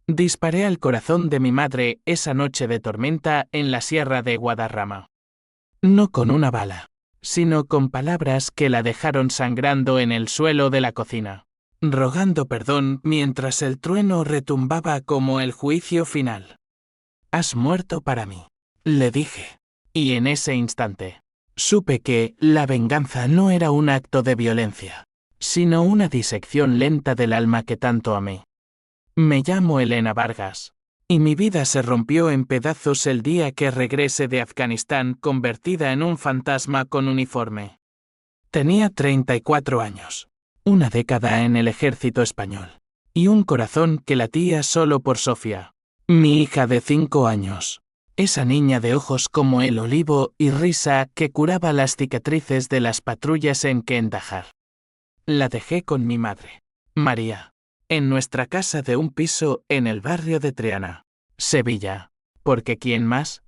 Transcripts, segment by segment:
Disparé al corazón de mi madre esa noche de tormenta en la sierra de Guadarrama. No con una bala, sino con palabras que la dejaron sangrando en el suelo de la cocina, rogando perdón mientras el trueno retumbaba como el juicio final. «Has muerto para mí», le dije. Y en ese instante, supe que la venganza no era un acto de violencia, sino una disección lenta del alma que tanto amé. Me llamo Elena Vargas, y mi vida se rompió en pedazos el día que regresé de Afganistán convertida en un fantasma con uniforme. Tenía 34 años, una década en el ejército español, y un corazón que latía solo por Sofía, mi hija de 5 años. Esa niña de ojos como el olivo y risa que curaba las cicatrices de las patrullas en Kandahar. La dejé con mi madre, María, en nuestra casa de un piso en el barrio de Triana, Sevilla, porque ¿quién más?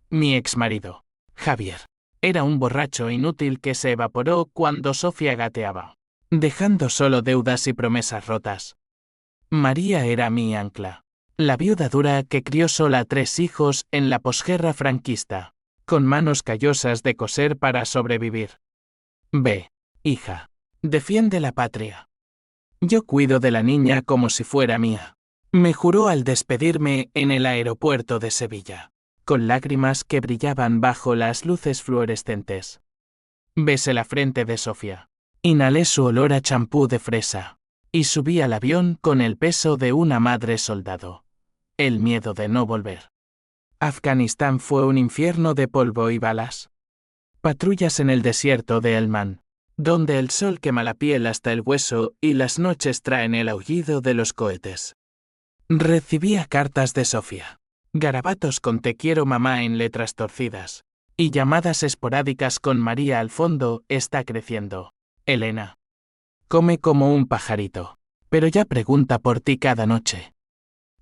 Mi exmarido, Javier, era un borracho inútil que se evaporó cuando Sofía gateaba, dejando solo deudas y promesas rotas. María era mi ancla. La viuda dura que crió sola a 3 hijos en la posguerra franquista, con manos callosas de coser para sobrevivir. Ve, hija, defiende la patria. Yo cuido de la niña como si fuera mía, me juró al despedirme en el aeropuerto de Sevilla, con lágrimas que brillaban bajo las luces fluorescentes. Besé la frente de Sofía, inhalé su olor a champú de fresa, y subí al avión con el peso de una madre soldado. El miedo de no volver. Afganistán fue un infierno de polvo y balas. Patrullas en el desierto de Helmand, donde el sol quema la piel hasta el hueso y las noches traen el aullido de los cohetes. Recibía cartas de Sofía, garabatos con te quiero mamá en letras torcidas, y llamadas esporádicas con María al fondo. Está creciendo, Elena. Come como un pajarito, pero ya pregunta por ti cada noche.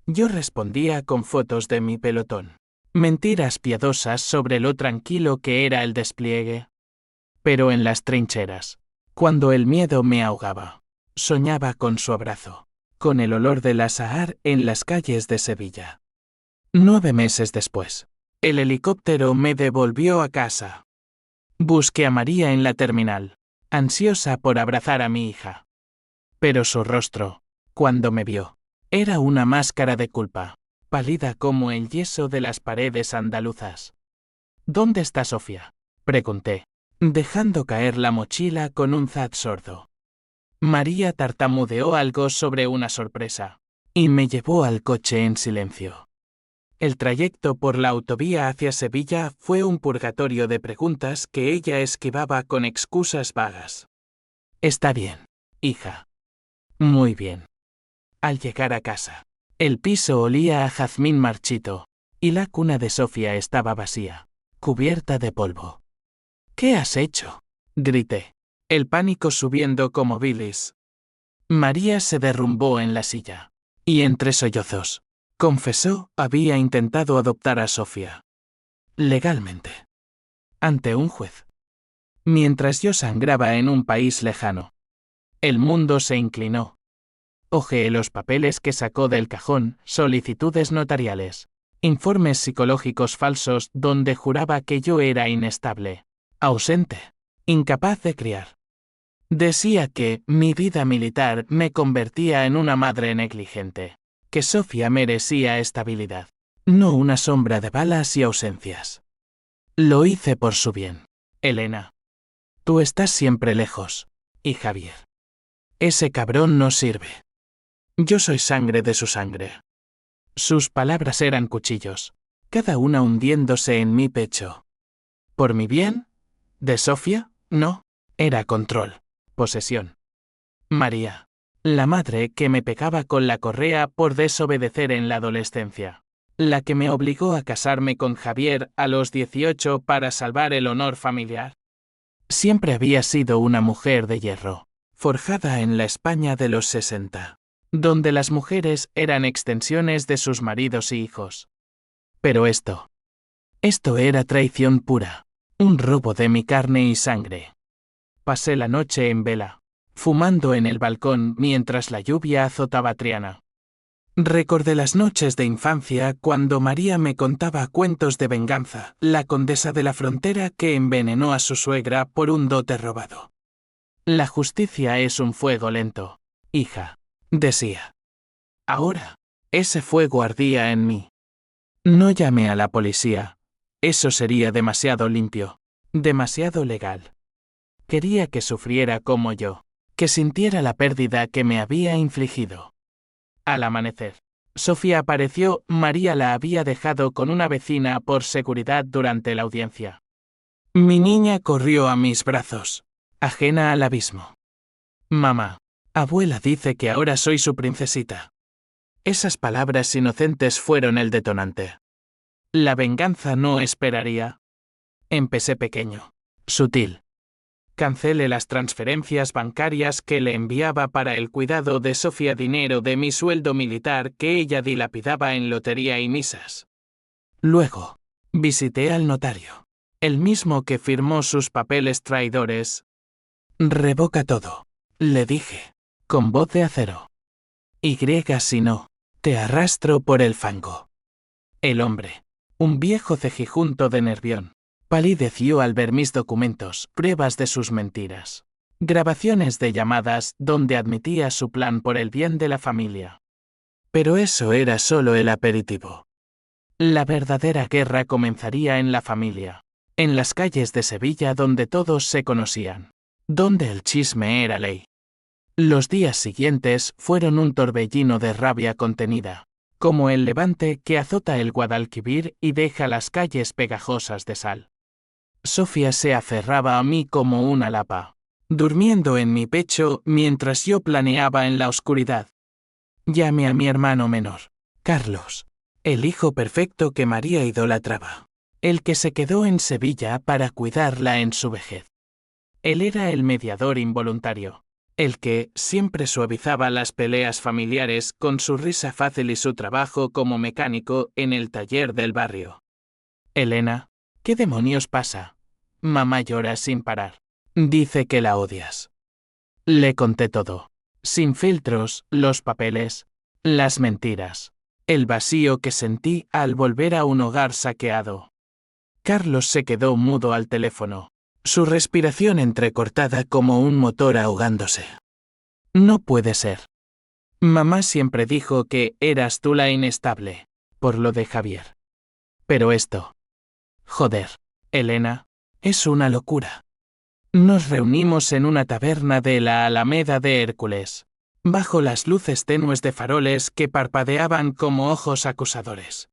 Yo respondía con fotos de mi pelotón, mentiras piadosas sobre lo tranquilo que era el despliegue. Pero en las trincheras, cuando el miedo me ahogaba, soñaba con su abrazo, con el olor del azahar en las calles de Sevilla. 9 meses después, el helicóptero me devolvió a casa. Busqué a María en la terminal, ansiosa por abrazar a mi hija. Pero su rostro, cuando me vio, era una máscara de culpa, pálida como el yeso de las paredes andaluzas. ¿Dónde está Sofía?, pregunté, dejando caer la mochila con un zad sordo. María tartamudeó algo sobre una sorpresa, y me llevó al coche en silencio. El trayecto por la autovía hacia Sevilla fue un purgatorio de preguntas que ella esquivaba con excusas vagas. Está bien, hija. Muy bien. Al llegar a casa, el piso olía a jazmín marchito, y la cuna de Sofía estaba vacía, cubierta de polvo. ¿Qué has hecho?, grité, el pánico subiendo como bilis. María se derrumbó en la silla, y entre sollozos, confesó, había intentado adoptar a Sofía. Legalmente. Ante un juez. Mientras yo sangraba en un país lejano. El mundo se inclinó. Hojeé los papeles que sacó del cajón, solicitudes notariales, informes psicológicos falsos donde juraba que yo era inestable, ausente, incapaz de criar. Decía que mi vida militar me convertía en una madre negligente, que Sofía merecía estabilidad, no una sombra de balas y ausencias. Lo hice por su bien, Elena. Tú estás siempre lejos, y Javier. Ese cabrón no sirve. Yo soy sangre de su sangre. Sus palabras eran cuchillos, cada una hundiéndose en mi pecho. ¿Por mi bien? ¿De Sofía? No, era control, posesión. María, la madre que me pegaba con la correa por desobedecer en la adolescencia, la que me obligó a casarme con Javier a los 18 para salvar el honor familiar. Siempre había sido una mujer de hierro, forjada en la España de los 60. Donde las mujeres eran extensiones de sus maridos y hijos. Pero esto era traición pura, un robo de mi carne y sangre. Pasé la noche en vela, fumando en el balcón mientras la lluvia azotaba Triana. Recordé las noches de infancia cuando María me contaba cuentos de venganza, la condesa de la frontera que envenenó a su suegra por un dote robado. La justicia es un fuego lento, hija, decía. Ahora, ese fuego ardía en mí. No llamé a la policía. Eso sería demasiado limpio, demasiado legal. Quería que sufriera como yo, que sintiera la pérdida que me había infligido. Al amanecer, Sofía apareció. María la había dejado con una vecina por seguridad durante la audiencia. Mi niña corrió a mis brazos, ajena al abismo. Mamá, abuela dice que ahora soy su princesita. Esas palabras inocentes fueron el detonante. La venganza no esperaría. Empecé pequeño, sutil. Cancelé las transferencias bancarias que le enviaba para el cuidado de Sofía, dinero de mi sueldo militar que ella dilapidaba en lotería y misas. Luego, visité al notario, el mismo que firmó sus papeles traidores. Revoca todo, le dije, con voz de acero. Y si no, te arrastro por el fango. El hombre, un viejo cejijunto de Nervión, palideció al ver mis documentos, pruebas de sus mentiras. Grabaciones de llamadas donde admitía su plan por el bien de la familia. Pero eso era solo el aperitivo. La verdadera guerra comenzaría en la familia, en las calles de Sevilla donde todos se conocían, donde el chisme era ley. Los días siguientes fueron un torbellino de rabia contenida, como el levante que azota el Guadalquivir y deja las calles pegajosas de sal. Sofía se aferraba a mí como una lapa, durmiendo en mi pecho mientras yo planeaba en la oscuridad. Llamé a mi hermano menor, Carlos, el hijo perfecto que María idolatraba, el que se quedó en Sevilla para cuidarla en su vejez. Él era el mediador involuntario, el que siempre suavizaba las peleas familiares con su risa fácil y su trabajo como mecánico en el taller del barrio. Elena, ¿qué demonios pasa? Mamá llora sin parar. Dice que la odias. Le conté todo, sin filtros, los papeles, las mentiras, el vacío que sentí al volver a un hogar saqueado. Carlos se quedó mudo al teléfono, su respiración entrecortada como un motor ahogándose. No puede ser. Mamá siempre dijo que eras tú la inestable, por lo de Javier. Pero esto... Joder, Elena, es una locura. Nos reunimos en una taberna de la Alameda de Hércules, bajo las luces tenues de faroles que parpadeaban como ojos acusadores.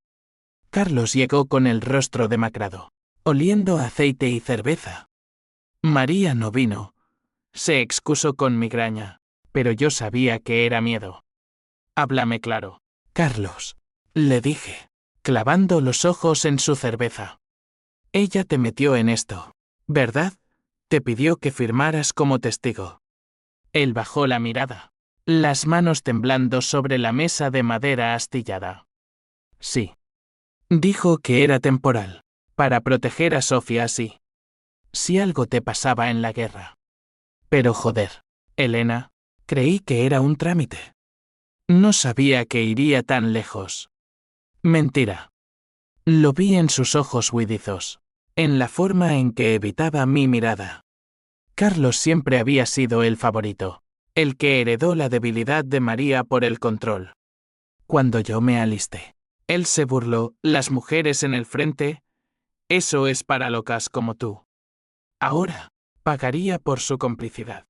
Carlos llegó con el rostro demacrado, oliendo a aceite y cerveza. María no vino. Se excusó con migraña, pero yo sabía que era miedo. Háblame claro, Carlos, le dije, clavando los ojos en su cerveza. Ella te metió en esto, ¿verdad? Te pidió que firmaras como testigo. Él bajó la mirada, las manos temblando sobre la mesa de madera astillada. Sí. Dijo que era temporal, para proteger a Sofía así. Si algo te pasaba en la guerra. Pero joder, Elena, creí que era un trámite. No sabía que iría tan lejos. Mentira. Lo vi en sus ojos huidizos, en la forma en que evitaba mi mirada. Carlos siempre había sido el favorito, el que heredó la debilidad de María por el control. Cuando yo me alisté, él se burló, las mujeres en el frente, eso es para locas como tú. Ahora, pagaría por su complicidad.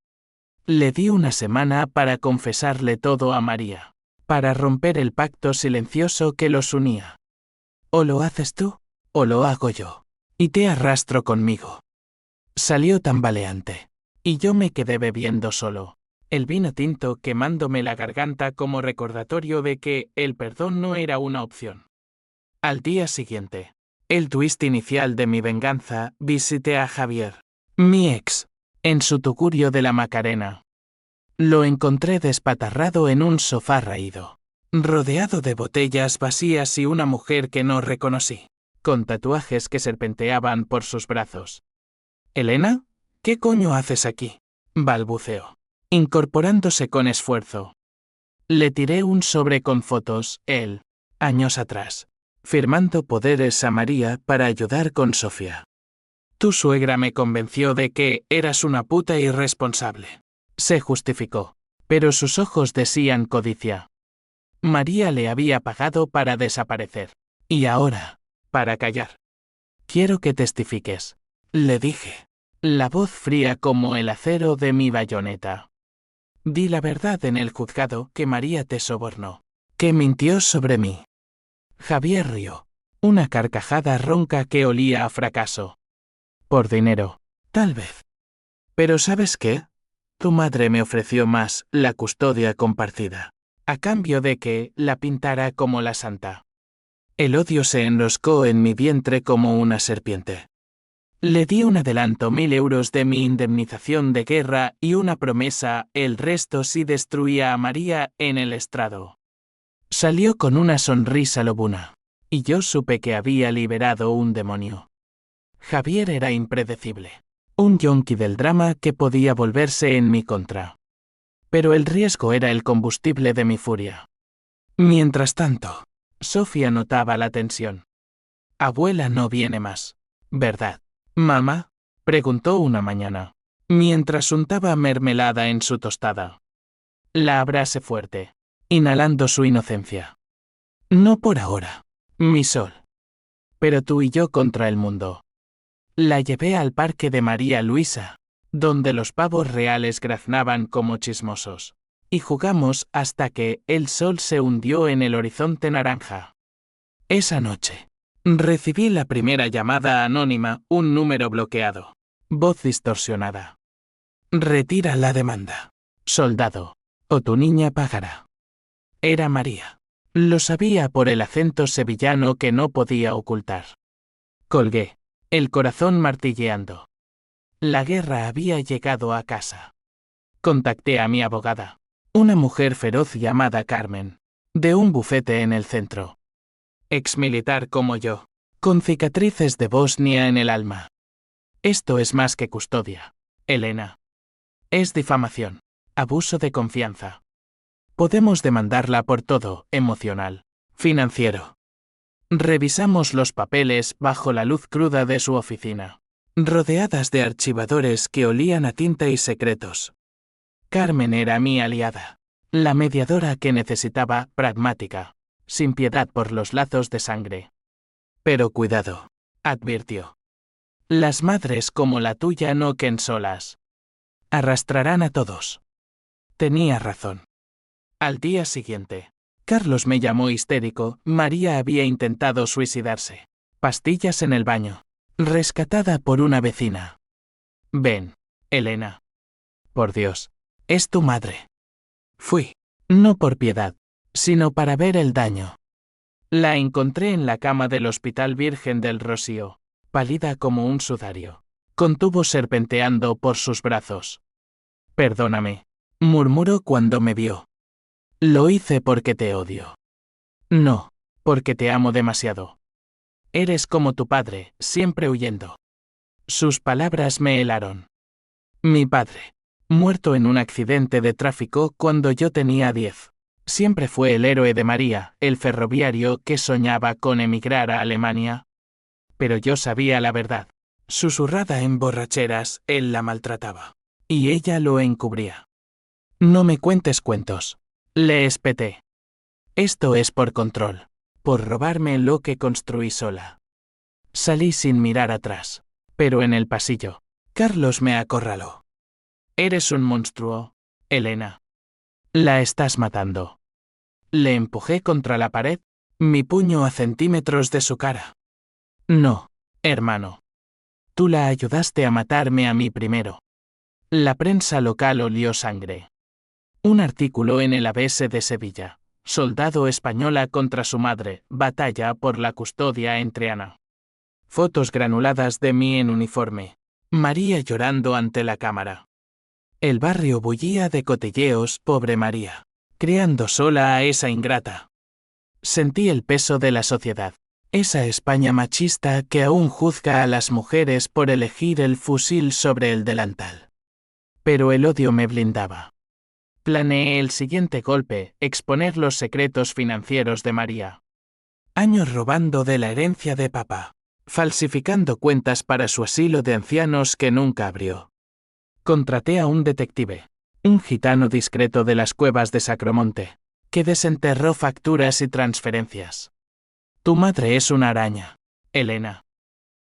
Le di una semana para confesarle todo a María, para romper el pacto silencioso que los unía. O lo haces tú, o lo hago yo, y te arrastro conmigo. Salió tambaleante, y yo me quedé bebiendo solo, el vino tinto quemándome la garganta como recordatorio de que el perdón no era una opción. Al día siguiente, el twist inicial de mi venganza, visité a Javier, mi ex, en su tugurio de la Macarena. Lo encontré despatarrado en un sofá raído, rodeado de botellas vacías y una mujer que no reconocí, con tatuajes que serpenteaban por sus brazos. «¿Elena? ¿Qué coño haces aquí?», balbuceó, incorporándose con esfuerzo. Le tiré un sobre con fotos, él, años atrás, firmando poderes a María para ayudar con Sofía. Tu suegra me convenció de que eras una puta irresponsable. Se justificó, pero sus ojos decían codicia. María le había pagado para desaparecer. Y ahora, para callar. Quiero que testifiques, le dije. La voz fría como el acero de mi bayoneta. Di la verdad en el juzgado que María te sobornó, que mintió sobre mí. Javier rió. Una carcajada ronca que olía a fracaso. Por dinero, tal vez. Pero ¿sabes qué? Tu madre me ofreció más, la custodia compartida, a cambio de que la pintara como la santa. El odio se enroscó en mi vientre como una serpiente. Le di un adelanto 1000 euros de mi indemnización de guerra y una promesa, el resto si destruía a María en el estrado. Salió con una sonrisa lobuna, y yo supe que había liberado un demonio. Javier era impredecible, un yonki del drama que podía volverse en mi contra. Pero el riesgo era el combustible de mi furia. Mientras tanto, Sofía notaba la tensión. Abuela no viene más, ¿verdad? ¿Mamá? Preguntó una mañana, mientras untaba mermelada en su tostada. La abracé fuerte, inhalando su inocencia. No por ahora, mi sol. Pero tú y yo contra el mundo. La llevé al parque de María Luisa, donde los pavos reales graznaban como chismosos, y jugamos hasta que el sol se hundió en el horizonte naranja. Esa noche, recibí la primera llamada anónima, un número bloqueado. Voz distorsionada. Retira la demanda, soldado, o tu niña pagará. Era María. Lo sabía por el acento sevillano que no podía ocultar. Colgué, el corazón martilleando. La guerra había llegado a casa. Contacté a mi abogada, una mujer feroz llamada Carmen, de un bufete en el centro. Exmilitar como yo, con cicatrices de Bosnia en el alma. Esto es más que custodia, Elena. Es difamación, abuso de confianza. Podemos demandarla por todo, emocional, financiero. Revisamos los papeles bajo la luz cruda de su oficina, rodeadas de archivadores que olían a tinta y secretos. Carmen era mi aliada, la mediadora que necesitaba, pragmática, sin piedad por los lazos de sangre. Pero cuidado, advirtió. Las madres como la tuya no queden solas. Arrastrarán a todos. Tenía razón. Al día siguiente, Carlos me llamó histérico. María había intentado suicidarse. Pastillas en el baño. Rescatada por una vecina. Ven, Elena. Por Dios, es tu madre. Fui, no por piedad, sino para ver el daño. La encontré en la cama del Hospital Virgen del Rocío, pálida como un sudario, con tubos serpenteando por sus brazos. Perdóname, murmuró cuando me vio. Lo hice porque te odio. No, porque te amo demasiado. Eres como tu padre, siempre huyendo. Sus palabras me helaron. Mi padre, muerto en un accidente de tráfico cuando yo tenía 10. Siempre fue el héroe de María, el ferroviario que soñaba con emigrar a Alemania. Pero yo sabía la verdad. Susurrada en borracheras, él la maltrataba. Y ella lo encubría. No me cuentes cuentos. Le espeté. Esto es por control. Por robarme lo que construí sola. Salí sin mirar atrás. Pero en el pasillo, Carlos me acorraló. Eres un monstruo, Elena. La estás matando. Le empujé contra la pared, mi puño a centímetros de su cara. No, hermano. Tú la ayudaste a matarme a mí primero. La prensa local olió sangre. Un artículo en el ABC de Sevilla. Soldado española contra su madre, batalla por la custodia entre Ana. Fotos granuladas de mí en uniforme. María llorando ante la cámara. El barrio bullía de cotilleos, pobre María, criando sola a esa ingrata. Sentí el peso de la sociedad, esa España machista que aún juzga a las mujeres por elegir el fusil sobre el delantal. Pero el odio me blindaba. Planeé el siguiente golpe, exponer los secretos financieros de María. Años robando de la herencia de papá, falsificando cuentas para su asilo de ancianos que nunca abrió. Contraté a un detective, un gitano discreto de las cuevas de Sacromonte, que desenterró facturas y transferencias. Tu madre es una araña, Elena.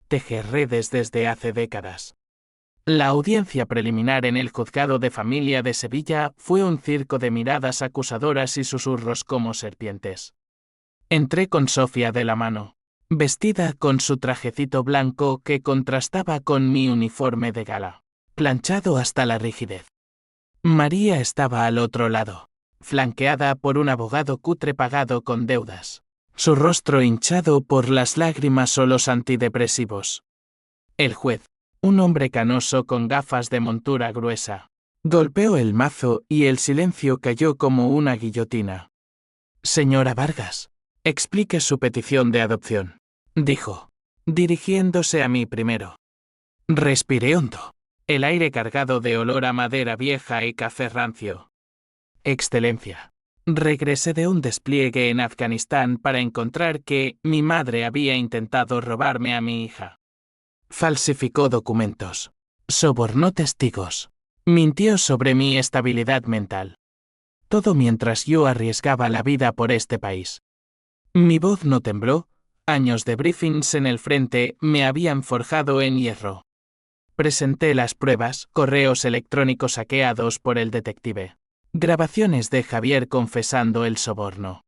Teje redes desde hace décadas. La audiencia preliminar en el juzgado de familia de Sevilla fue un circo de miradas acusadoras y susurros como serpientes. Entré con Sofía de la mano, vestida con su trajecito blanco que contrastaba con mi uniforme de gala, planchado hasta la rigidez. María estaba al otro lado, flanqueada por un abogado cutre pagado con deudas, su rostro hinchado por las lágrimas o los antidepresivos. El juez, un hombre canoso con gafas de montura gruesa, golpeó el mazo y el silencio cayó como una guillotina. Señora Vargas, explique su petición de adopción, dijo, dirigiéndose a mí primero. Respiré hondo, el aire cargado de olor a madera vieja y café rancio. Excelencia, regresé de un despliegue en Afganistán para encontrar que mi madre había intentado robarme a mi hija. Falsificó documentos, sobornó testigos, mintió sobre mi estabilidad mental. Todo mientras yo arriesgaba la vida por este país. Mi voz no tembló, años de briefings en el frente me habían forjado en hierro. Presenté las pruebas, correos electrónicos hackeados por el detective, grabaciones de Javier confesando el soborno.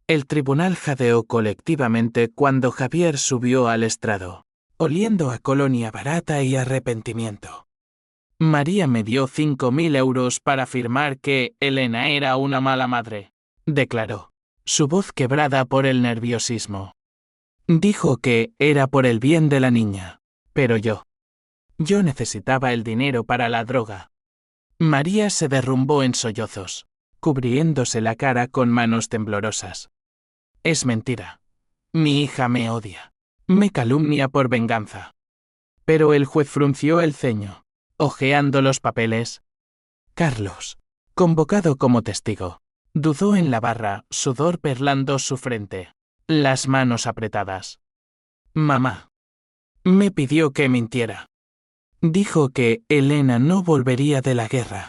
El tribunal jadeó colectivamente cuando Javier subió al estrado, oliendo a colonia barata y arrepentimiento. María me dio 5.000 euros para afirmar que Elena era una mala madre, declaró, su voz quebrada por el nerviosismo. Dijo que era por el bien de la niña, pero yo necesitaba el dinero para la droga. María se derrumbó en sollozos, cubriéndose la cara con manos temblorosas. Es mentira. Mi hija me odia. Me calumnia por venganza. Pero el juez frunció el ceño, hojeando los papeles. Carlos, convocado como testigo, dudó en la barra, sudor perlando su frente, las manos apretadas. Mamá. Me pidió que mintiera. Dijo que Elena no volvería de la guerra.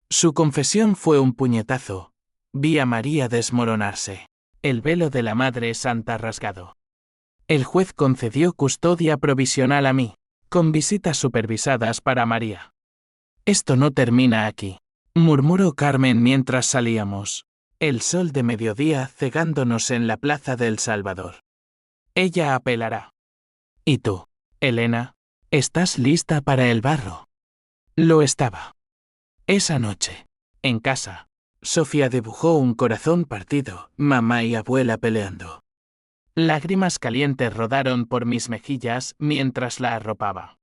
Su confesión fue un puñetazo. Vi a María desmoronarse, el velo de la Madre Santa rasgado. El juez concedió custodia provisional a mí, con visitas supervisadas para María. Esto no termina aquí, murmuró Carmen mientras salíamos, el sol de mediodía cegándonos en la plaza del Salvador. Ella apelará. ¿Y tú, Elena, estás lista para el barro? Lo estaba. Esa noche, en casa, Sofía dibujó un corazón partido, mamá y abuela peleando. Lágrimas calientes rodaron por mis mejillas mientras la arropaba.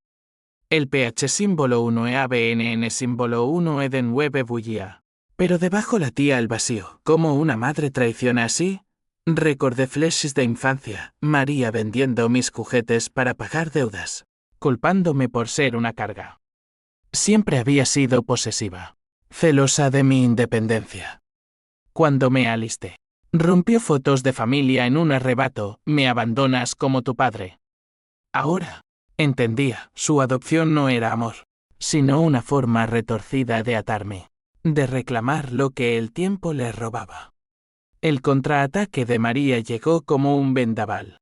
El pH símbolo 1 e ABNN símbolo 1 e de 9 bullía. Pero debajo latía el vacío. ¿Cómo una madre traiciona así? Recordé flashes de infancia, María vendiendo mis juguetes para pagar deudas, culpándome por ser una carga. Siempre había sido posesiva, celosa de mi independencia. Cuando me alisté, rompió fotos de familia en un arrebato, me abandonas como tu padre. Ahora, entendía, su adopción no era amor, sino una forma retorcida de atarme, de reclamar lo que el tiempo le robaba. El contraataque de María llegó como un vendaval.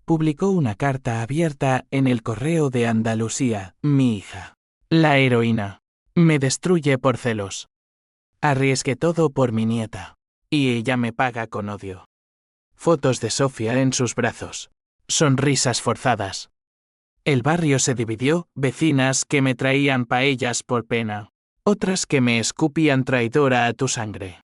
Publicó una carta abierta en el correo de Andalucía, mi hija. La heroína. Me destruye por celos. Arriesgué todo por mi nieta. Y ella me paga con odio. Fotos de Sofía en sus brazos. Sonrisas forzadas. El barrio se dividió, vecinas que me traían paellas por pena. Otras que me escupían traidora a tu sangre.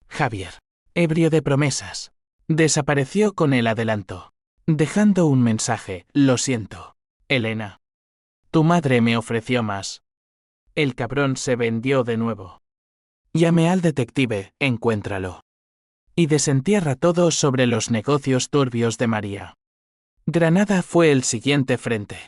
Javier, ebrio de promesas, desapareció con el adelanto, dejando un mensaje: lo siento, Elena. Tu madre me ofreció más. El cabrón se vendió de nuevo. Llamé al detective, encuéntralo. Y desentierra todo sobre los negocios turbios de María. Granada fue el siguiente frente.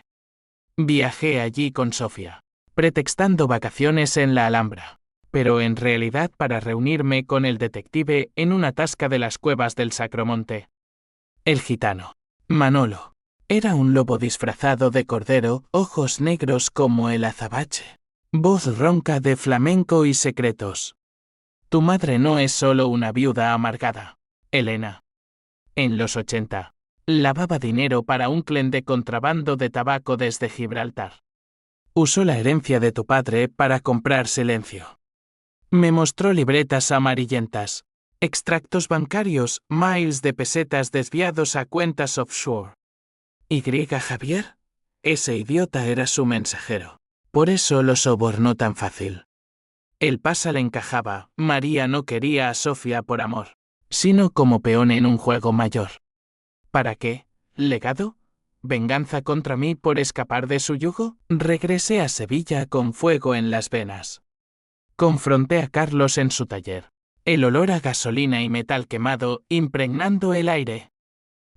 Viajé allí con Sofía, pretextando vacaciones en la Alhambra, pero en realidad para reunirme con el detective en una tasca de las cuevas del Sacromonte. El gitano, Manolo, era un lobo disfrazado de cordero, ojos negros como el azabache, voz ronca de flamenco y secretos. Tu madre no es solo una viuda amargada, Elena. En los 80, lavaba dinero para un clan de contrabando de tabaco desde Gibraltar. Usó la herencia de tu padre para comprar silencio. Me mostró libretas amarillentas, extractos bancarios, miles de pesetas desviados a cuentas offshore. ¿Y Javier? Ese idiota era su mensajero. Por eso lo sobornó tan fácil. El pasa le encajaba, María no quería a Sofía por amor, sino como peón en un juego mayor. ¿Para qué? ¿Legado? ¿Venganza contra mí por escapar de su yugo? Regresé a Sevilla con fuego en las venas. Confronté a Carlos en su taller. El olor a gasolina y metal quemado impregnando el aire.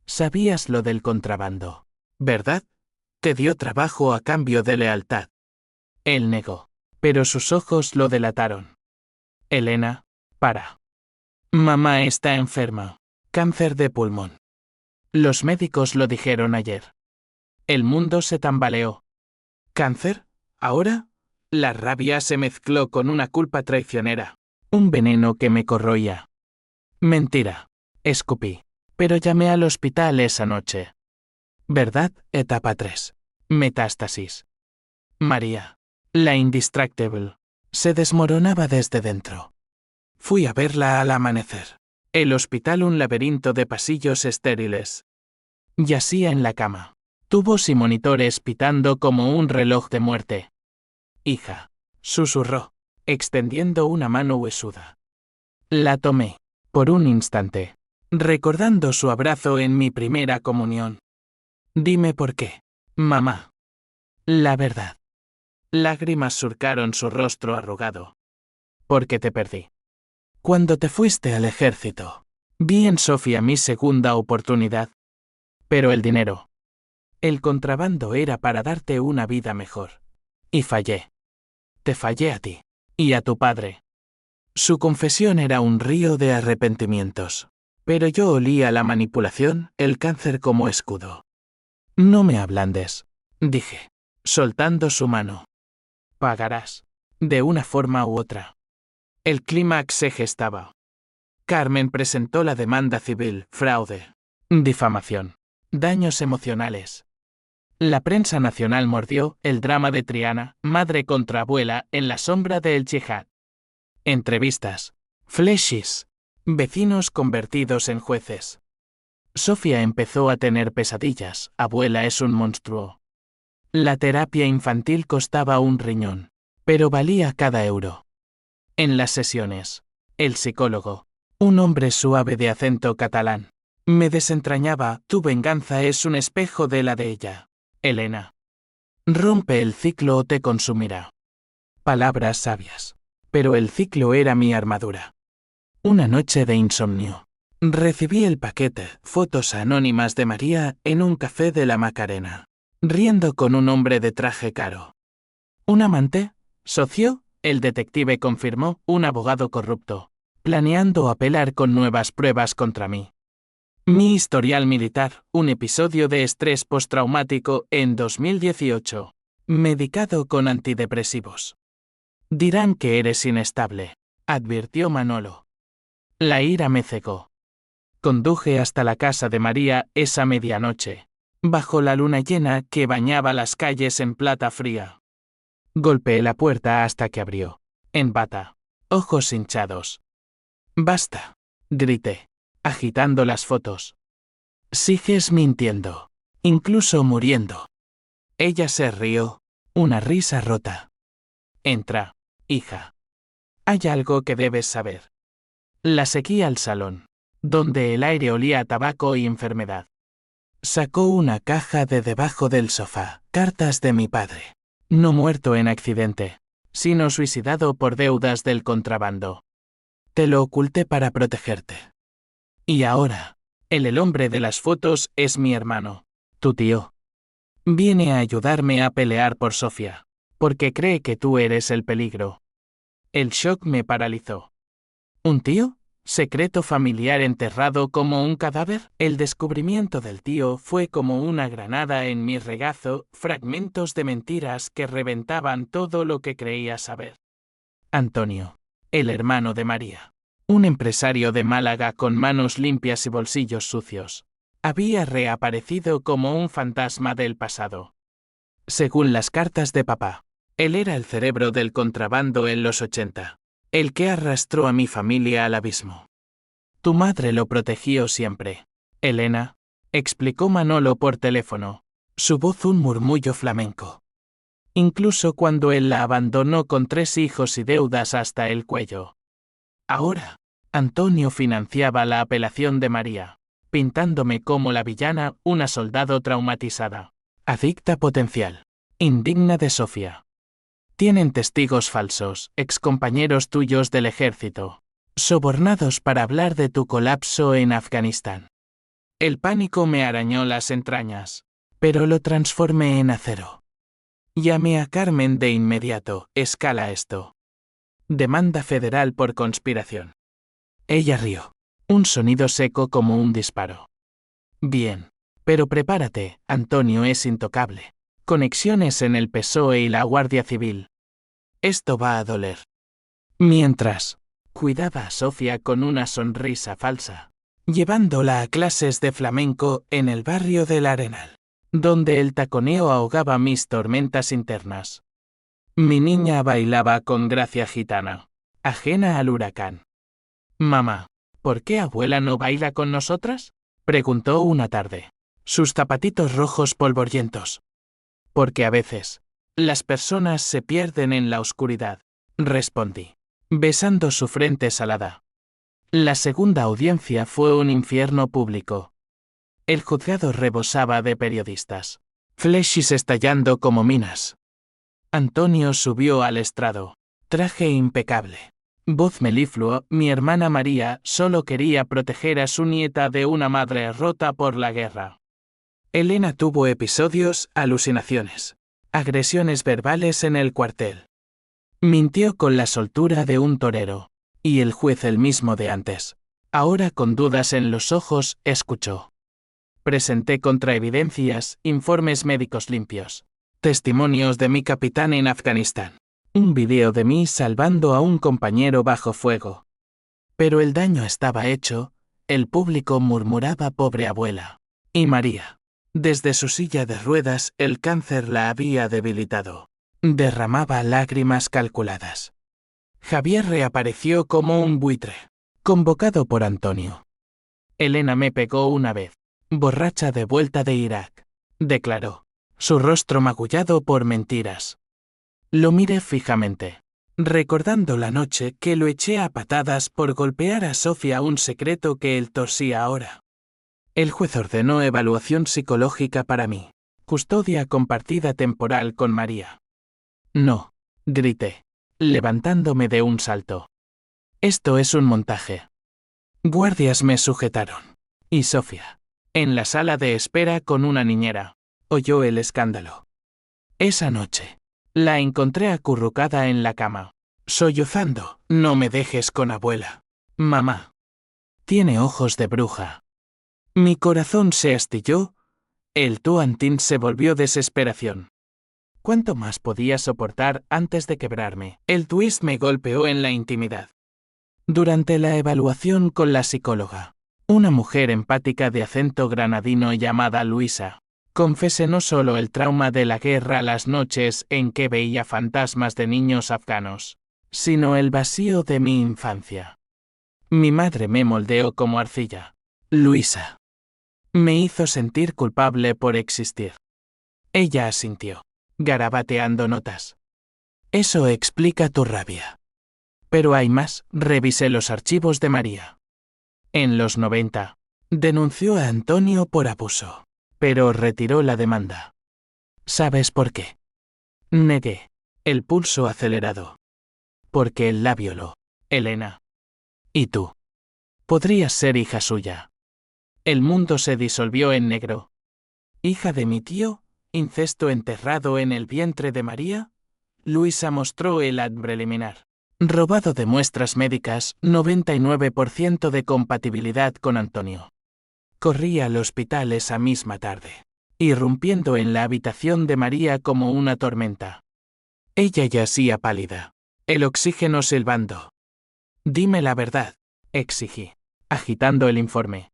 Sabías lo del contrabando, ¿verdad? Te dio trabajo a cambio de lealtad. Él negó, pero sus ojos lo delataron. Elena, para. Mamá está enferma. Cáncer de pulmón. Los médicos lo dijeron ayer. El mundo se tambaleó. ¿Cáncer? ¿Ahora? La rabia se mezcló con una culpa traicionera. Un veneno que me corroía. Mentira. Escupí. Pero llamé al hospital esa noche. ¿Verdad? Etapa 3. Metástasis. María, la indistractable, se desmoronaba desde dentro. Fui a verla al amanecer. El hospital un laberinto de pasillos estériles. Yacía en la cama. Tubos y monitores pitando como un reloj de muerte. Hija, susurró, extendiendo una mano huesuda. La tomé, por un instante, recordando su abrazo en mi primera comunión. Dime por qué, mamá. La verdad. Lágrimas surcaron su rostro arrugado. Porque te perdí. Cuando te fuiste al ejército, vi en Sofía mi segunda oportunidad. Pero el dinero. El contrabando era para darte una vida mejor. Y fallé. Te fallé a ti. Y a tu padre. Su confesión era un río de arrepentimientos. Pero yo olía la manipulación, el cáncer como escudo. No me ablandes, dije, soltando su mano. Pagarás. De una forma u otra. El clímax se gestaba. Carmen presentó la demanda civil, fraude, difamación, daños emocionales. La prensa nacional mordió el drama de Triana, madre contra abuela, en la sombra del yihad. Entrevistas, flashes, vecinos convertidos en jueces. Sofía empezó a tener pesadillas, abuela es un monstruo. La terapia infantil costaba un riñón, pero valía cada euro. En las sesiones, el psicólogo, un hombre suave de acento catalán, me desentrañaba, tu venganza es un espejo de la de ella, Elena. Rompe el ciclo o te consumirá. Palabras sabias. Pero el ciclo era mi armadura. Una noche de insomnio. Recibí el paquete, fotos anónimas de María, en un café de la Macarena, riendo con un hombre de traje caro. ¿Un amante? ¿Socio? El detective confirmó, un abogado corrupto, planeando apelar con nuevas pruebas contra mí. Mi historial militar, un episodio de estrés postraumático en 2018, medicado con antidepresivos. Dirán que eres inestable, advirtió Manolo. La ira me cegó. Conduje hasta la casa de María esa medianoche, bajo la luna llena que bañaba las calles en plata fría. Golpeé la puerta hasta que abrió, en bata, ojos hinchados. Basta, grité, agitando las fotos. Sigues mintiendo, incluso muriendo. Ella se rió, una risa rota. Entra, hija. Hay algo que debes saber. La seguí al salón, donde el aire olía a tabaco y enfermedad. Sacó una caja de debajo del sofá, cartas de mi padre. No muerto en accidente, sino suicidado por deudas del contrabando. Te lo oculté para protegerte. Y ahora, el hombre de las fotos es mi hermano, tu tío. Viene a ayudarme a pelear por Sofía, porque cree que tú eres el peligro. El shock me paralizó. ¿Un tío? ¿Secreto familiar enterrado como un cadáver? El descubrimiento del tío fue como una granada en mi regazo, fragmentos de mentiras que reventaban todo lo que creía saber. Antonio, el hermano de María, un empresario de Málaga con manos limpias y bolsillos sucios, había reaparecido como un fantasma del pasado. Según las cartas de papá, él era el cerebro del contrabando en los 80. El que arrastró a mi familia al abismo. Tu madre lo protegió siempre. Elena, explicó Manolo por teléfono, su voz un murmullo flamenco. Incluso cuando él la abandonó con 3 hijos y deudas hasta el cuello. Ahora, Antonio financiaba la apelación de María, pintándome como la villana, una soldado traumatizada, adicta potencial, indigna de Sofía. Tienen testigos falsos, excompañeros tuyos del ejército, sobornados para hablar de tu colapso en Afganistán. El pánico me arañó las entrañas, pero lo transformé en acero. Llamé a Carmen de inmediato, escala esto. Demanda federal por conspiración. Ella rió. Un sonido seco como un disparo. Bien. Pero prepárate, Antonio es intocable. Conexiones en el PSOE y la Guardia Civil. Esto va a doler. Mientras, cuidaba a Sofía con una sonrisa falsa, llevándola a clases de flamenco en el barrio del Arenal, donde el taconeo ahogaba mis tormentas internas. Mi niña bailaba con gracia gitana, ajena al huracán. Mamá, ¿por qué abuela no baila con nosotras? Preguntó una tarde. Sus zapatitos rojos polvorientos. Porque a veces, las personas se pierden en la oscuridad, respondí, besando su frente salada. La segunda audiencia fue un infierno público. El juzgado rebosaba de periodistas, flechas estallando como minas. Antonio subió al estrado, traje impecable. Voz melifluo, mi hermana María solo quería proteger a su nieta de una madre rota por la guerra. Elena tuvo episodios, alucinaciones, agresiones verbales en el cuartel. Mintió con la soltura de un torero, y el juez el mismo de antes, ahora con dudas en los ojos, escuchó. Presenté contraevidencias, informes médicos limpios, testimonios de mi capitán en Afganistán, un video de mí salvando a un compañero bajo fuego. Pero el daño estaba hecho, el público murmuraba pobre abuela. Y María. Desde su silla de ruedas el cáncer la había debilitado. Derramaba lágrimas calculadas. Javier reapareció como un buitre, convocado por Antonio. Elena me pegó una vez, borracha de vuelta de Irak, declaró, su rostro magullado por mentiras. Lo miré fijamente, recordando la noche que lo eché a patadas por golpear a Sofía, un secreto que él tosía ahora. El juez ordenó evaluación psicológica para mí, custodia compartida temporal con María. No, grité, levantándome de un salto. Esto es un montaje. Guardias me sujetaron. Y Sofía, en la sala de espera con una niñera, oyó el escándalo. Esa noche, la encontré acurrucada en la cama, sollozando, no me dejes con abuela. Mamá. Tiene ojos de bruja. Mi corazón se astilló, el tuantín se volvió desesperación. ¿Cuánto más podía soportar antes de quebrarme? El twist me golpeó en la intimidad. Durante la evaluación con la psicóloga, una mujer empática de acento granadino llamada Luisa, confesé no solo el trauma de la guerra las noches en que veía fantasmas de niños afganos, sino el vacío de mi infancia. Mi madre me moldeó como arcilla. Luisa. Me hizo sentir culpable por existir. Ella asintió, garabateando notas. Eso explica tu rabia. Pero hay más, revisé los archivos de María. En los 90, denunció a Antonio por abuso, pero retiró la demanda. ¿Sabes por qué? Negué, el pulso acelerado. Porque él la violó, Elena. ¿Y tú? Podrías ser hija suya. El mundo se disolvió en negro. ¿Hija de mi tío? ¿Incesto enterrado en el vientre de María? Luisa mostró el ad preliminar. Robado de muestras médicas, 99% de compatibilidad con Antonio. Corrí al hospital esa misma tarde, irrumpiendo en la habitación de María como una tormenta. Ella yacía pálida, el oxígeno silbando. Dime la verdad, exigí, agitando el informe.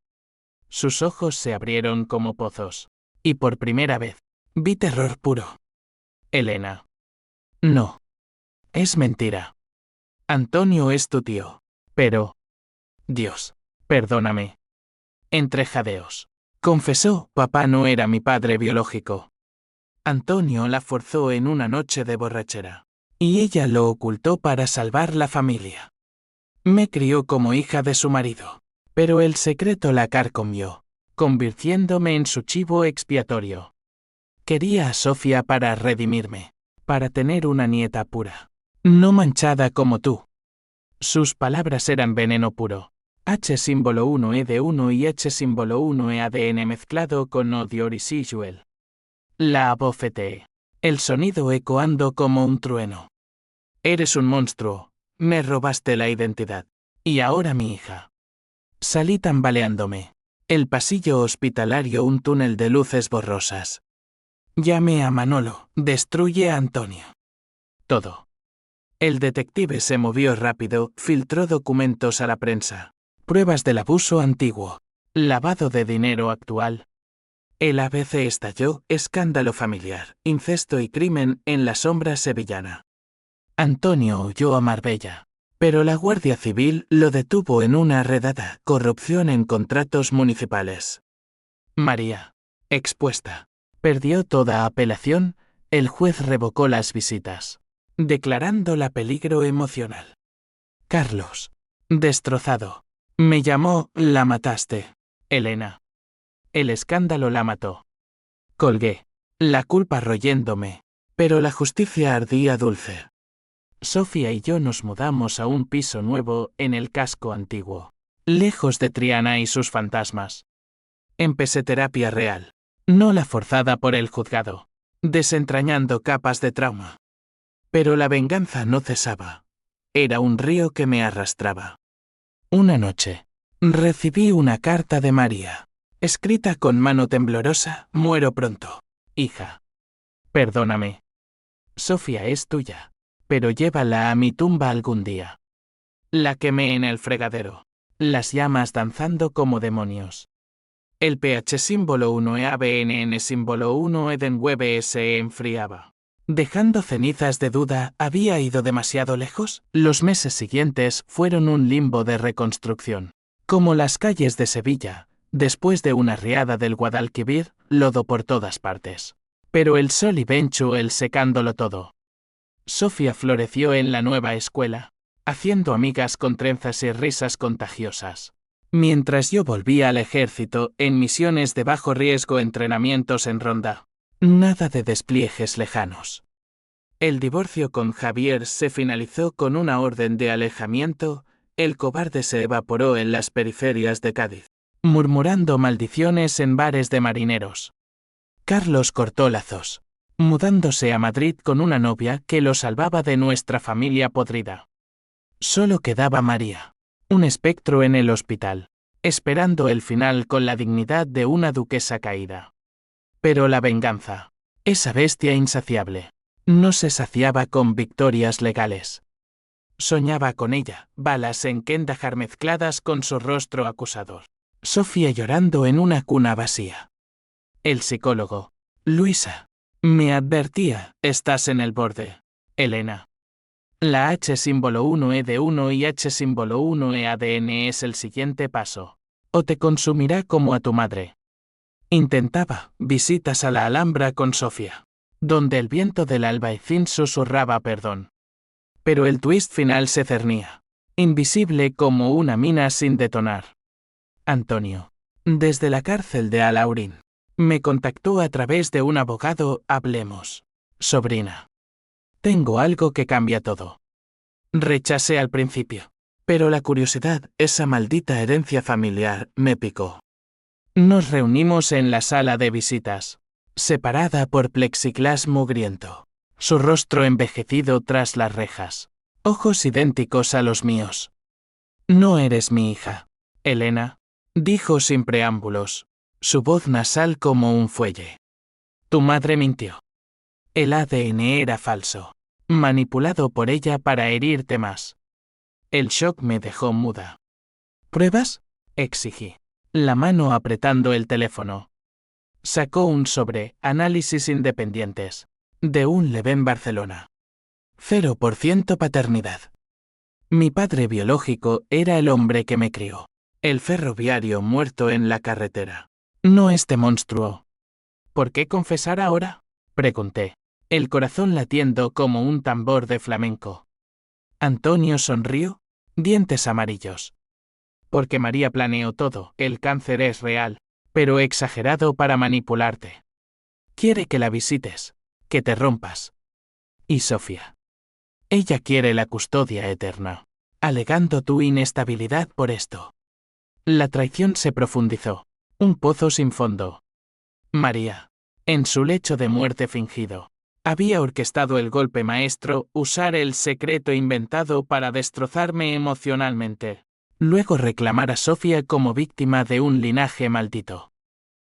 Sus ojos se abrieron como pozos, y por primera vez, vi terror puro. Elena. No. Es mentira. Antonio es tu tío. Pero... Dios, perdóname. Entre jadeos. Confesó, papá no era mi padre biológico. Antonio la forzó en una noche de borrachera. Y ella lo ocultó para salvar la familia. Me crió como hija de su marido. Pero el secreto la carcomió, convirtiéndome en su chivo expiatorio. Quería a Sofía para redimirme, para tener una nieta pura. No manchada como tú. Sus palabras eran veneno puro. H símbolo 1 E de 1 y H símbolo 1 E ADN mezclado con odio residual. La abofeteé. El sonido ecoando como un trueno. Eres un monstruo. Me robaste la identidad. Y ahora mi hija. Salí tambaleándome. El pasillo hospitalario, un túnel de luces borrosas. Llamé a Manolo. Destruye a Antonio. Todo. El detective se movió rápido, filtró documentos a la prensa. Pruebas del abuso antiguo. Lavado de dinero actual. El ABC estalló, escándalo familiar, incesto y crimen en la sombra sevillana. Antonio huyó a Marbella, pero la Guardia Civil lo detuvo en una redada, corrupción en contratos municipales. María, expuesta, perdió toda apelación, el juez revocó las visitas, declarándola peligro emocional. Carlos, destrozado, me llamó, la mataste, Elena. El escándalo la mató. Colgué, la culpa royéndome, pero la justicia ardía dulce. Sofía y yo nos mudamos a un piso nuevo en el casco antiguo, lejos de Triana y sus fantasmas. Empecé terapia real, no la forzada por el juzgado, desentrañando capas de trauma. Pero la venganza no cesaba. Era un río que me arrastraba. Una noche, recibí una carta de María, escrita con mano temblorosa: muero pronto, hija. Perdóname. Sofía es tuya, pero llévala a mi tumba algún día. La quemé en el fregadero, las llamas danzando como demonios. El pH símbolo 1 e ABNN símbolo 1 Edenweb se enfriaba. Dejando cenizas de duda, ¿había ido demasiado lejos? Los meses siguientes fueron un limbo de reconstrucción. Como las calles de Sevilla, después de una riada del Guadalquivir, lodo por todas partes. Pero el sol y Benchu el secándolo todo. Sofía floreció en la nueva escuela, haciendo amigas con trenzas y risas contagiosas. Mientras yo volvía al ejército, en misiones de bajo riesgo, entrenamientos en ronda. Nada de despliegues lejanos. El divorcio con Javier se finalizó con una orden de alejamiento, el cobarde se evaporó en las periferias de Cádiz, murmurando maldiciones en bares de marineros. Carlos cortó lazos, mudándose a Madrid con una novia que lo salvaba de nuestra familia podrida. Solo quedaba María, un espectro en el hospital, esperando el final con la dignidad de una duquesa caída. Pero la venganza, esa bestia insaciable, no se saciaba con victorias legales. Soñaba con ella, balas en Kandahar mezcladas con su rostro acusador. Sofía llorando en una cuna vacía. El psicólogo, Luisa, me advertía: estás en el borde, Elena. La H símbolo 1 E de 1 y H símbolo 1 E ADN es el siguiente paso. O te consumirá como a tu madre. Intentaba visitas a la Alhambra con Sofía, donde el viento del albaicín susurraba perdón. Pero el twist final se cernía, invisible como una mina sin detonar. Antonio, desde la cárcel de Alhaurín, me contactó a través de un abogado. Hablemos, sobrina. Tengo algo que cambia todo. Rechacé al principio, pero la curiosidad, esa maldita herencia familiar, me picó. Nos reunimos en la sala de visitas, separada por plexiglas mugriento, su rostro envejecido tras las rejas. ojos idénticos a los míos. No eres mi hija, Elena, dijo sin preámbulos, su voz nasal como un fuelle. Tu madre mintió. El ADN era falso, manipulado por ella para herirte más. El shock me dejó muda. ¿Pruebas?, exigí, la mano apretando el teléfono. Sacó un sobre, análisis independientes, de un Leven Barcelona. 0% paternidad. Mi padre biológico era el hombre que me crió. El ferroviario muerto en la carretera. No este monstruo. ¿Por qué confesar ahora?, pregunté, el corazón latiendo como un tambor de flamenco. Antonio sonrió, dientes amarillos. Porque María planeó todo, el cáncer es real, pero exagerado para manipularte. Quiere que la visites, que te rompas. Y Sofía. Ella quiere la custodia eterna, alegando tu inestabilidad por esto. La traición se profundizó, un pozo sin fondo. María, en su lecho de muerte fingido, había orquestado el golpe maestro, usar el secreto inventado para destrozarme emocionalmente. Luego reclamar a Sofía como víctima de un linaje maldito.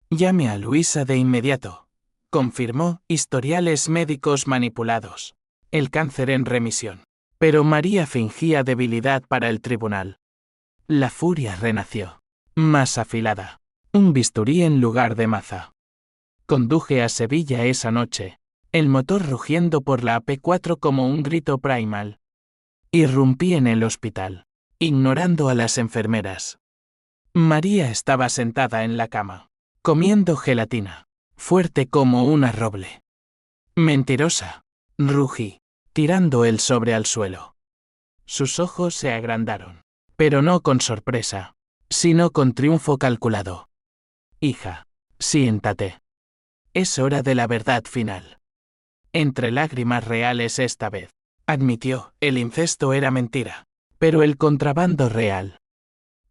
Llame a Luisa de inmediato, confirmó, historiales médicos manipulados. El cáncer en remisión. Pero María fingía debilidad para el tribunal. La furia renació, más afilada. Un bisturí en lugar de maza. Conduje a Sevilla esa noche, el motor rugiendo por la AP4 como un grito primal. Irrumpí en el hospital, ignorando a las enfermeras. María estaba sentada en la cama, comiendo gelatina, fuerte como una roble. Mentirosa, rugí, tirando el sobre al suelo. Sus ojos se agrandaron, pero no con sorpresa, sino con triunfo calculado. Hija, siéntate. Es hora de la verdad final. Entre lágrimas reales esta vez, admitió, el incesto era mentira, pero el contrabando real.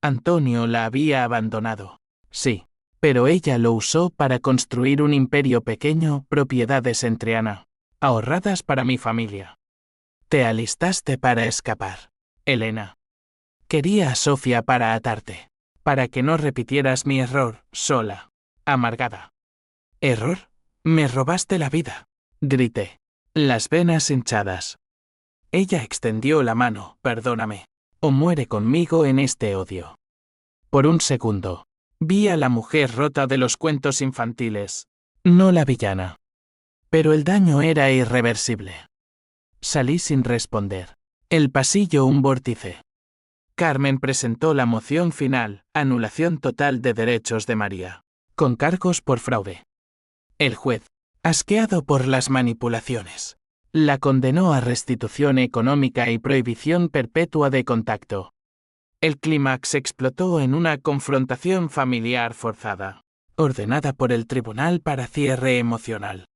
Antonio la había abandonado, sí, pero ella lo usó para construir un imperio pequeño, propiedades en Triana, ahorradas para mi familia. Te alistaste para escapar, Elena. Quería a Sofía para atarte, para que no repitieras mi error, sola, amargada. ¿Error? Me robaste la vida, grité, las venas hinchadas. Ella extendió la mano, perdóname, o muere conmigo en este odio. Por un segundo, vi a la mujer rota de los cuentos infantiles, no la villana. Pero el daño era irreversible. Salí sin responder. El pasillo un vórtice. Carmen presentó la moción final, anulación total de derechos de María, con cargos por fraude. El juez, asqueado por las manipulaciones, la condenó a restitución económica y prohibición perpetua de contacto. El clímax explotó en una confrontación familiar forzada, ordenada por el tribunal para cierre emocional.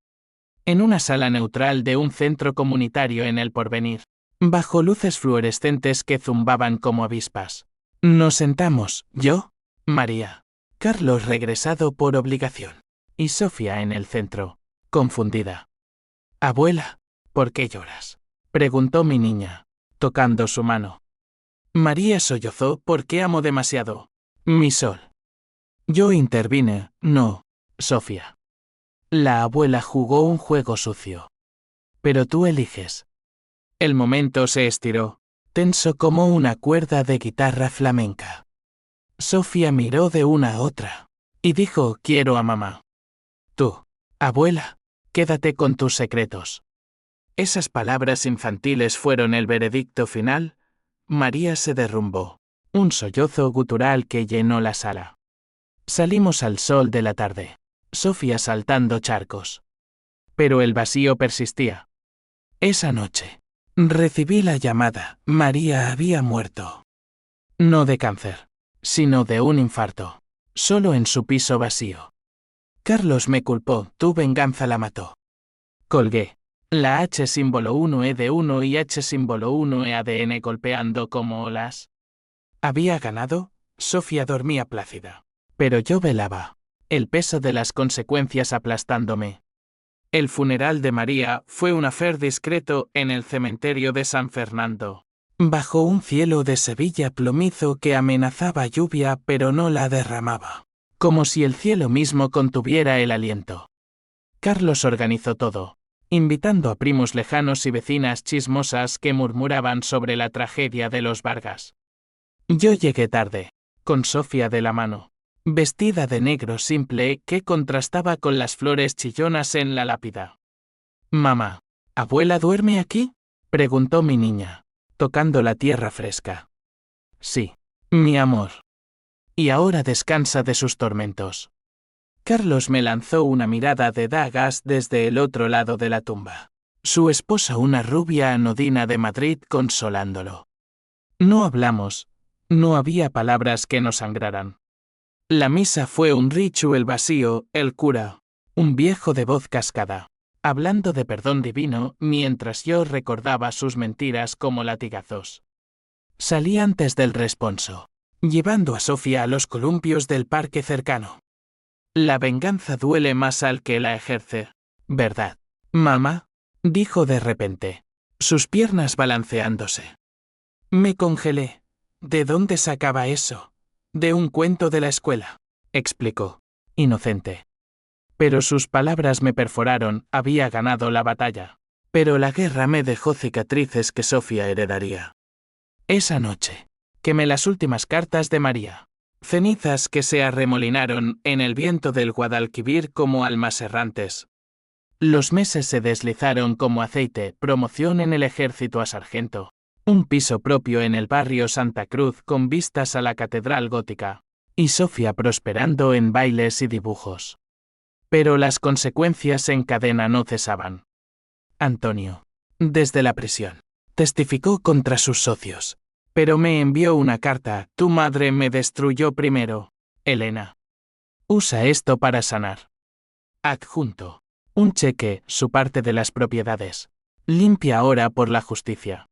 En una sala neutral de un centro comunitario en El Porvenir, bajo luces fluorescentes que zumbaban como avispas. Nos sentamos, yo, María, Carlos regresado por obligación, y Sofía en el centro, confundida. Abuela, ¿por qué lloras?, preguntó mi niña, tocando su mano. María sollozó porque amo demasiado. Mi sol. Yo intervine, no, Sofía. La abuela jugó un juego sucio. Pero tú eliges. El momento se estiró, tenso como una cuerda de guitarra flamenca. Sofía miró de una a otra, y dijo, quiero a mamá. Tú, abuela, quédate con tus secretos. Esas palabras infantiles fueron el veredicto final. María se derrumbó, un sollozo gutural que llenó la sala. Salimos al sol de la tarde, Sofía saltando charcos. Pero el vacío persistía. Esa noche, recibí la llamada, María había muerto. No de cáncer, sino de un infarto, solo en su piso vacío. Carlos me culpó, tu venganza la mató. Colgué. La H símbolo 1E de 1 y H símbolo 1E ADN golpeando como olas. Había ganado, Sofía dormía plácida. Pero yo velaba, el peso de las consecuencias aplastándome. El funeral de María fue un affair discreto en el cementerio de San Fernando. Bajo un cielo de Sevilla plomizo que amenazaba lluvia pero no la derramaba. Como si el cielo mismo contuviera el aliento. Carlos organizó todo, invitando a primos lejanos y vecinas chismosas que murmuraban sobre la tragedia de los Vargas. Yo llegué tarde, con Sofía de la mano, vestida de negro simple que contrastaba con las flores chillonas en la lápida. «Mamá, ¿abuela duerme aquí?», preguntó mi niña, tocando la tierra fresca. «Sí, mi amor. Y ahora descansa de sus tormentos». Carlos me lanzó una mirada de dagas desde el otro lado de la tumba. Su esposa, una rubia anodina de Madrid, consolándolo. No hablamos, no había palabras que nos sangraran. La misa fue un ritual vacío, el cura, un viejo de voz cascada, hablando de perdón divino mientras yo recordaba sus mentiras como latigazos. Salí antes del responso, llevando a Sofía a los columpios del parque cercano. La venganza duele más al que la ejerce, ¿verdad, mamá?, dijo de repente, sus piernas balanceándose. Me congelé. ¿De dónde sacaba eso? De un cuento de la escuela, explicó, inocente. Pero sus palabras me perforaron, había ganado la batalla. Pero la guerra me dejó cicatrices que Sofía heredaría. Esa noche, quemé las últimas cartas de María. Cenizas que se arremolinaron en el viento del Guadalquivir como almas errantes. Los meses se deslizaron como aceite, promoción en el ejército a sargento. Un piso propio en el barrio Santa Cruz con vistas a la catedral gótica. Y Sofía prosperando en bailes y dibujos. Pero las consecuencias en cadena no cesaban. Antonio, desde la prisión, testificó contra sus socios. Pero me envió una carta, tu madre me destruyó primero, Elena. Usa esto para sanar. Adjunto. Un cheque, su parte de las propiedades. Limpia ahora por la justicia.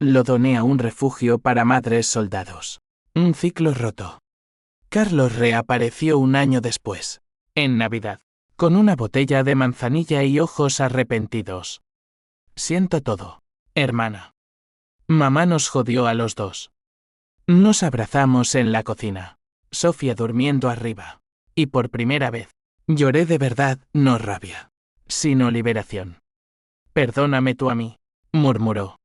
Lo doné a un refugio para madres soldados. Un ciclo roto. Carlos reapareció un año después, en Navidad, con una botella de manzanilla y ojos arrepentidos. Siento todo, hermana. Mamá nos jodió a los dos. Nos abrazamos en la cocina, Sofía durmiendo arriba. Y por primera vez, lloré de verdad, no rabia, sino liberación. Perdóname tú a mí, murmuró.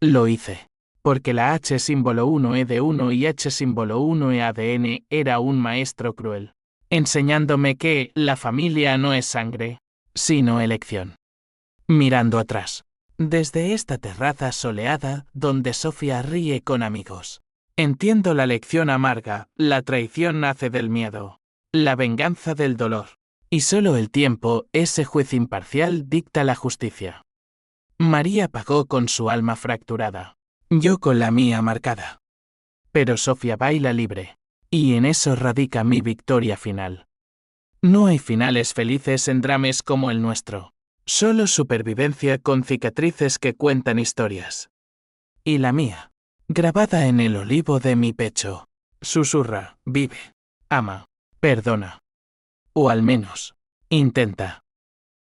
Lo hice, porque la H símbolo 1E de 1 y H símbolo 1E ADN era un maestro cruel, enseñándome que la familia no es sangre, sino elección. Mirando atrás, desde esta terraza soleada donde Sofía ríe con amigos, entiendo la lección amarga, la traición nace del miedo, la venganza del dolor, y solo el tiempo, ese juez imparcial, dicta la justicia. María pagó con su alma fracturada, yo con la mía marcada. Pero Sofía baila libre, y en eso radica mi victoria final. No hay finales felices en dramas como el nuestro, solo supervivencia con cicatrices que cuentan historias. Y la mía, grabada en el olivo de mi pecho, susurra, vive, ama, perdona. O al menos, intenta.